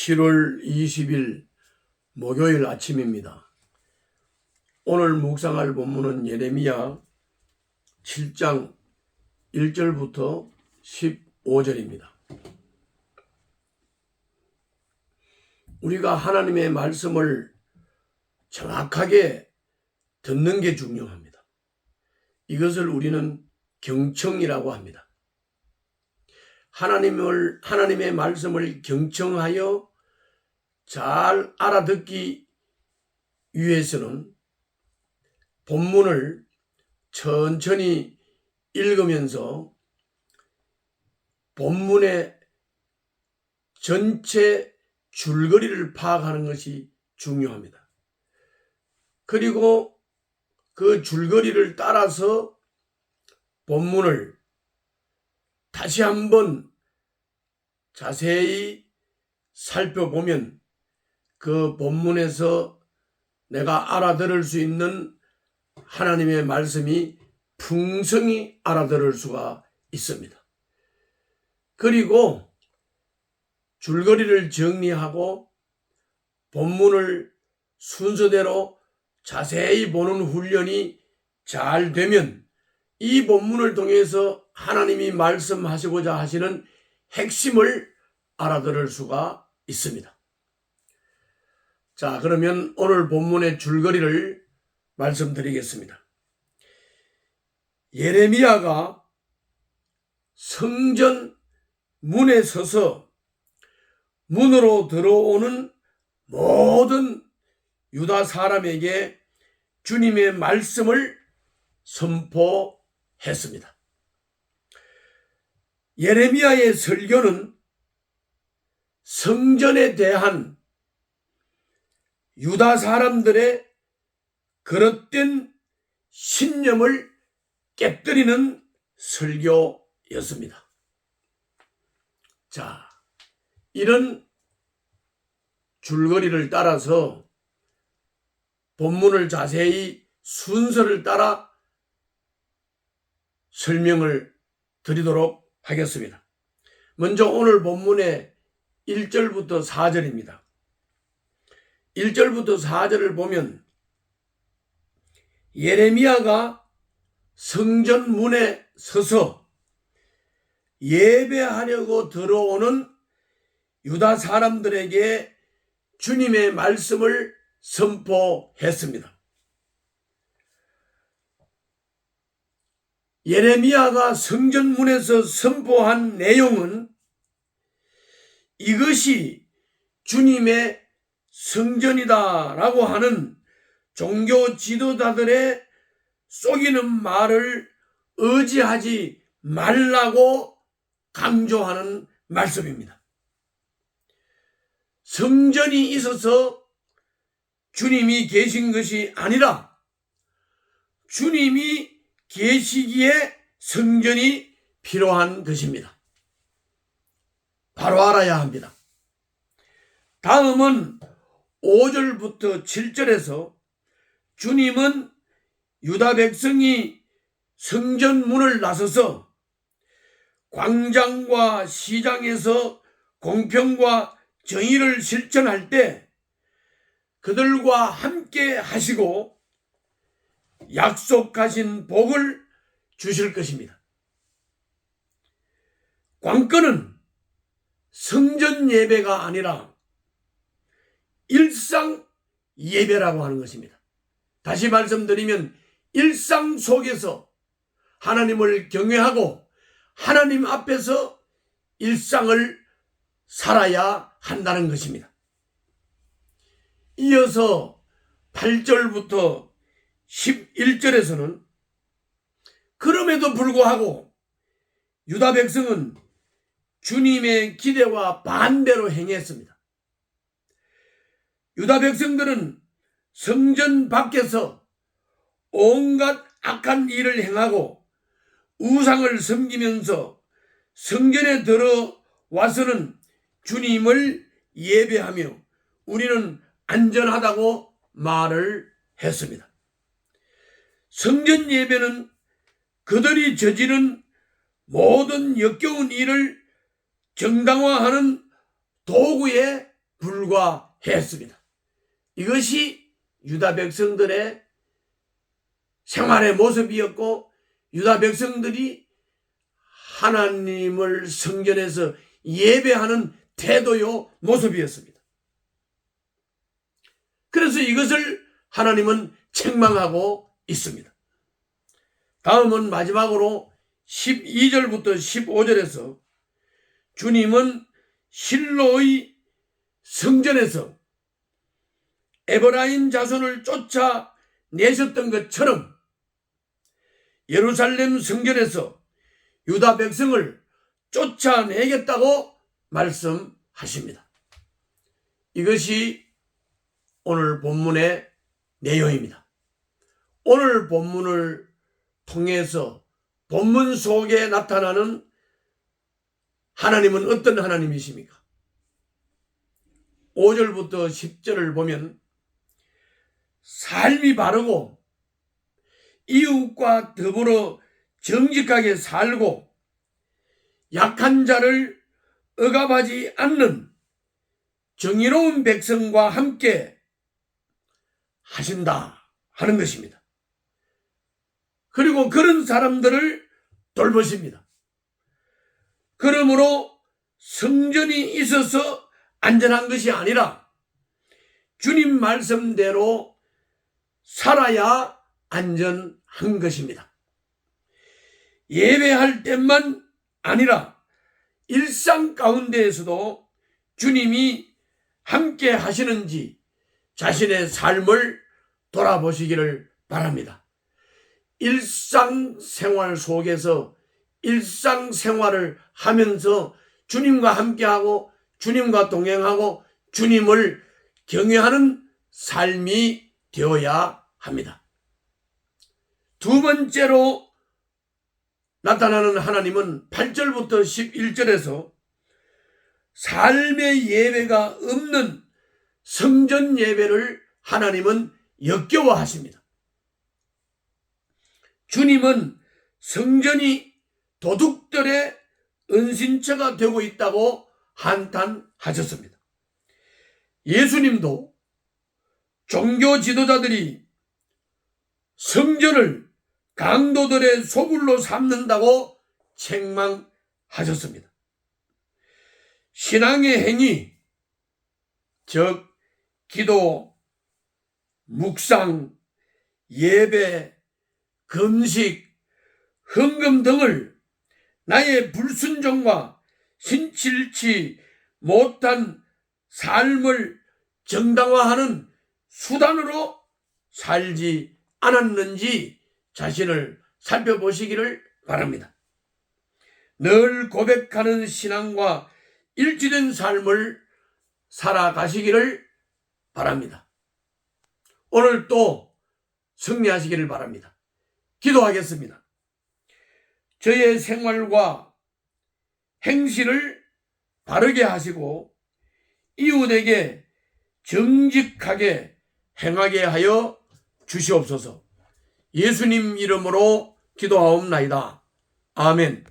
7월 20일 목요일 아침입니다. 오늘 묵상할 본문은 예레미야 7장 1절부터 15절입니다. 우리가 하나님의 말씀을 정확하게 듣는 게 중요합니다. 이것을 우리는 경청이라고 합니다. 하나님의 말씀을 경청하여 잘 알아듣기 위해서는 본문을 천천히 읽으면서 본문의 전체 줄거리를 파악하는 것이 중요합니다. 그리고 그 줄거리를 따라서 본문을 다시 한번 자세히 살펴보면 그 본문에서 내가 알아들을 수 있는 하나님의 말씀이 풍성히 알아들을 수가 있습니다. 그리고 줄거리를 정리하고 본문을 순서대로 자세히 보는 훈련이 잘 되면 이 본문을 통해서 하나님이 말씀하시고자 하시는 핵심을 알아들을 수가 있습니다. 자, 그러면 오늘 본문의 줄거리를 말씀드리겠습니다. 예레미야가 성전 문에 서서 문으로 들어오는 모든 유다 사람에게 주님의 말씀을 선포했습니다. 예레미야의 설교는 성전에 대한 유다 사람들의 그릇된 신념을 깨뜨리는 설교였습니다. 자, 이런 줄거리를 따라서 본문을 자세히 순서를 따라 설명을 드리도록 하겠습니다. 먼저 오늘 본문의 1절부터 4절입니다. 1절부터 4절을 보면 예레미야가 성전 문에 서서 예배하려고 들어오는 유다 사람들에게 주님의 말씀을 선포했습니다. 예레미야가 성전 문에서 선포한 내용은 이것이 주님의 성전이다라고 하는 종교 지도자들의 속이는 말을 의지하지 말라고 강조하는 말씀입니다. 성전이 있어서 주님이 계신 것이 아니라 주님이 계시기에 성전이 필요한 것입니다. 바로 알아야 합니다. 다음은 5절부터 7절에서 주님은 유다 백성이 성전 문을 나서서 광장과 시장에서 공평과 정의를 실천할 때 그들과 함께 하시고 약속하신 복을 주실 것입니다. 관건은 성전 예배가 아니라 일상 예배라고 하는 것입니다. 다시 말씀드리면 일상 속에서 하나님을 경외하고 하나님 앞에서 일상을 살아야 한다는 것입니다. 이어서 8절부터 11절에서는 그럼에도 불구하고 유다 백성은 주님의 기대와 반대로 행했습니다. 유다 백성들은 성전 밖에서 온갖 악한 일을 행하고 우상을 섬기면서 성전에 들어와서는 주님을 예배하며 우리는 안전하다고 말을 했습니다. 성전 예배는 그들이 저지른 모든 역겨운 일을 정당화하는 도구에 불과했습니다. 이것이 유다 백성들의 생활의 모습이었고, 유다 백성들이 하나님을 성전에서 예배하는 태도요 모습이었습니다. 그래서 이것을 하나님은 책망하고 있습니다. 다음은 마지막으로 12절부터 15절에서 주님은 실로의 성전에서 에브라임 자손을 쫓아내셨던 것처럼 예루살렘 성전에서 유다 백성을 쫓아내겠다고 말씀하십니다. 이것이 오늘 본문의 내용입니다. 오늘 본문을 통해서 본문 속에 나타나는 하나님은 어떤 하나님이십니까? 5절부터 10절을 보면 삶이 바르고 이웃과 더불어 정직하게 살고 약한 자를 억압하지 않는 정의로운 백성과 함께 하신다 하는 것입니다. 그리고 그런 사람들을 돌보십니다. 그러므로 성전이 있어서 안전한 것이 아니라 주님 말씀대로 살아야 안전한 것입니다. 예배할 때만 아니라 일상 가운데에서도 주님이 함께 하시는지 자신의 삶을 돌아보시기를 바랍니다. 일상생활 속에서 일상생활을 하면서 주님과 함께하고 주님과 동행하고 주님을 경외하는 삶이 되어야 합니다. 두 번째로 나타나는 하나님은 8절부터 11절에서 삶의 예배가 없는 성전 예배를 하나님은 역겨워하십니다. 주님은 성전이 도둑들의 은신처가 되고 있다고 한탄하셨습니다. 예수님도 종교 지도자들이 성전을 강도들의 소굴로 삼는다고 책망하셨습니다. 신앙의 행위, 즉 기도, 묵상, 예배, 금식, 헌금 등을 나의 불순종과 신칠치 못한 삶을 정당화하는 수단으로 살지 않았는지 자신을 살펴보시기를 바랍니다. 늘 고백하는 신앙과 일치된 삶을 살아가시기를 바랍니다. 오늘 또 승리하시기를 바랍니다. 기도하겠습니다. 저의 생활과 행실을 바르게 하시고 이웃에게 정직하게 행하게 하여 주시옵소서. 예수님 이름으로 기도하옵나이다. 아멘.